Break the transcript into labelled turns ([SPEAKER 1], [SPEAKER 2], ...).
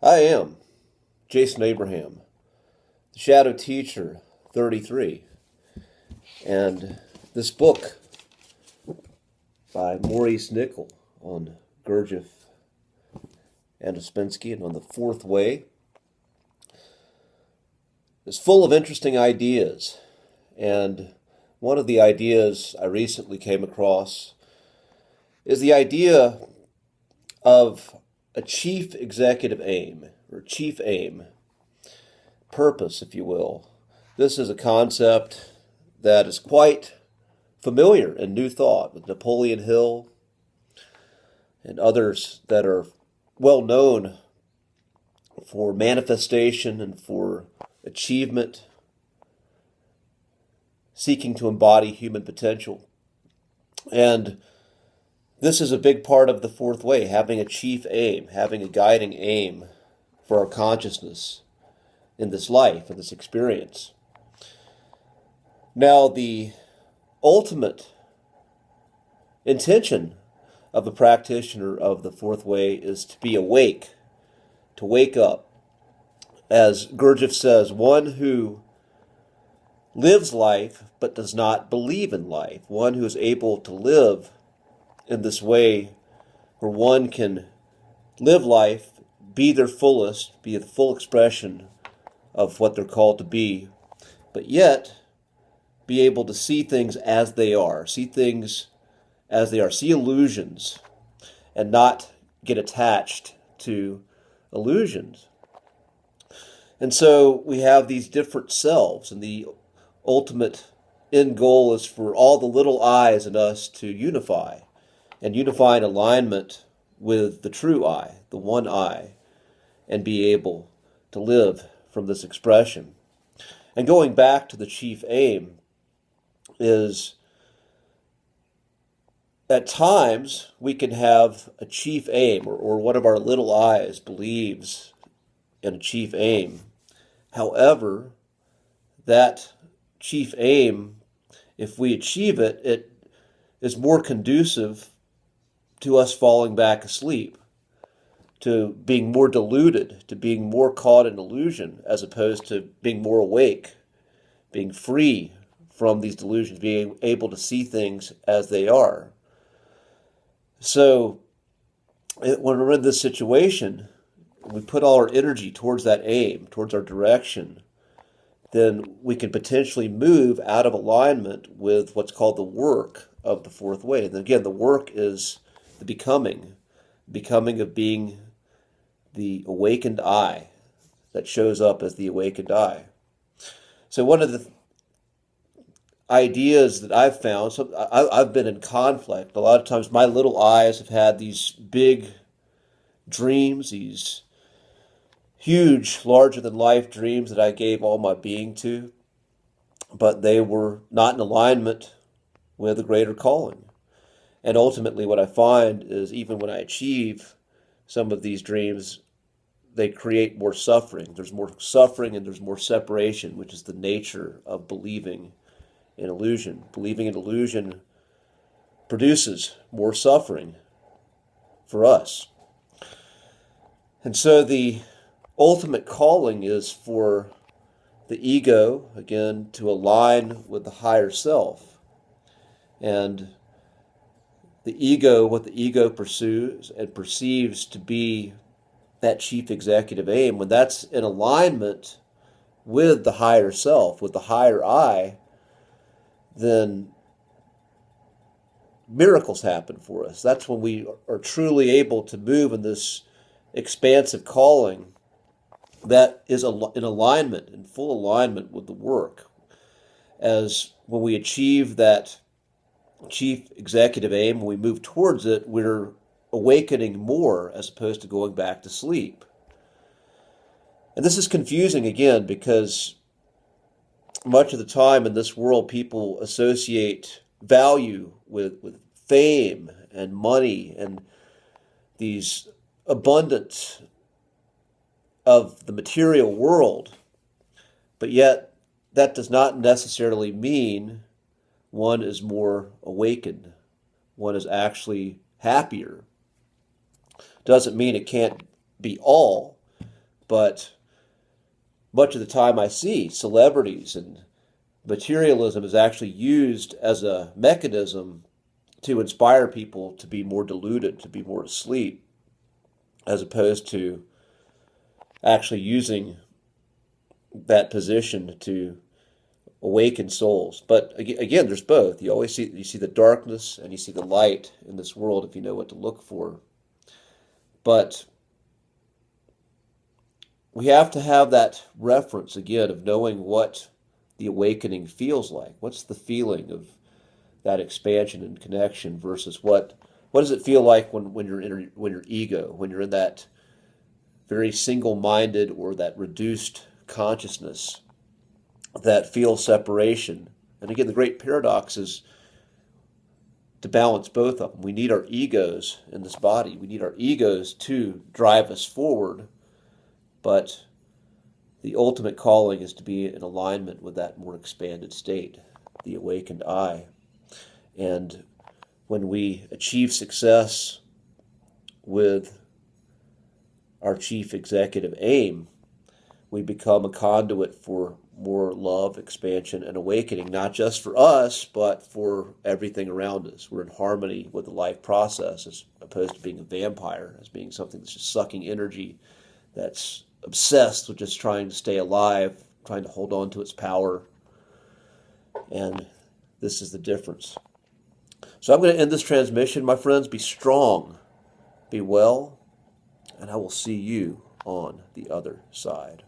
[SPEAKER 1] I am Jason Abraham, the Shadow Teacher 33, and this book by Maurice Nicoll on Gurdjieff and Ouspensky and on the Fourth Way is full of interesting ideas. And one of the ideas I recently came across is the idea of a chief executive aim, or chief aim, purpose, if you will. This is a concept that is quite familiar in New Thought with Napoleon Hill and others that are well known for manifestation and for achievement, seeking to embody human potential. And this is a big part of the Fourth Way, having a chief aim, having a guiding aim for our consciousness in this life, in this experience. Now, the ultimate intention of the practitioner of the Fourth Way is to be awake, to wake up. As Gurdjieff says, one who lives life but does not believe in life, one who is able to live in this way where one can live life, be their fullest, be the full expression of what they're called to be, but yet be able to see things as they are, see things as they are, see illusions, and not get attached to illusions. And so we have these different selves, and the ultimate end goal is for all the little I's in us to unify, and unify in alignment with the true I, the one I, and be able to live from this expression. And going back to the chief aim is, at times we can have a chief aim, or one of our little I's believes in a chief aim. However, that chief aim, if we achieve it, it is more conducive to us falling back asleep, to being more deluded, to being more caught in illusion, as opposed to being more awake, being free from these delusions, being able to see things as they are. So when we're in this situation, we put all our energy towards that aim, towards our direction, then we can potentially move out of alignment with what's called the work of the Fourth Way. And again, the work is the becoming of being the awakened I that shows up as the awakened I. So one of the ideas that I've found, I've been in conflict. A lot of times my little I's have had these big dreams, these huge, larger-than-life dreams that I gave all my being to, but they were not in alignment with a greater calling. And ultimately what I find is, even when I achieve some of these dreams, they create more suffering. There's more suffering and there's more separation, which is the nature of believing in illusion. Believing in illusion produces more suffering for us. And so the ultimate calling is for the ego, again, to align with the higher self. And the ego, what the ego pursues and perceives to be that chief executive aim, when that's in alignment with the higher self, with the higher I, then miracles happen for us. That's when we are truly able to move in this expansive calling that is in alignment, in full alignment with the work. As when we achieve that chief executive aim, when we move towards it, we're awakening more as opposed to going back to sleep. And this is confusing again, because much of the time in this world people associate value with fame and money and these abundance of the material world, but yet that does not necessarily mean one is more awakened, one is actually happier. Doesn't mean it can't be all, But much of the time I see celebrities and materialism is actually used as a mechanism to inspire people to be more deluded, to be more asleep, as opposed to actually using that position to awaken souls. But again, there's both. You see the darkness and you see the light in this world if you know what to look for. But we have to have that reference again of knowing what the awakening feels like. What's the feeling of that expansion and connection versus what does it feel like when you're when your ego, when you're in that very single-minded or that reduced consciousness that feels separation. And again, the great paradox is to balance both of them. We need our egos in this body. We need our egos to drive us forward, but the ultimate calling is to be in alignment with that more expanded state, the awakened I. And when we achieve success with our chief executive aim, we become a conduit for more love, expansion, and awakening, not just for us, but for everything around us. We're in harmony with the life process as opposed to being a vampire, as being something that's just sucking energy, that's obsessed with just trying to stay alive, trying to hold on to its power. And this is the difference. So I'm going to end this transmission, my friends. Be strong, be well, and I will see you on the other side.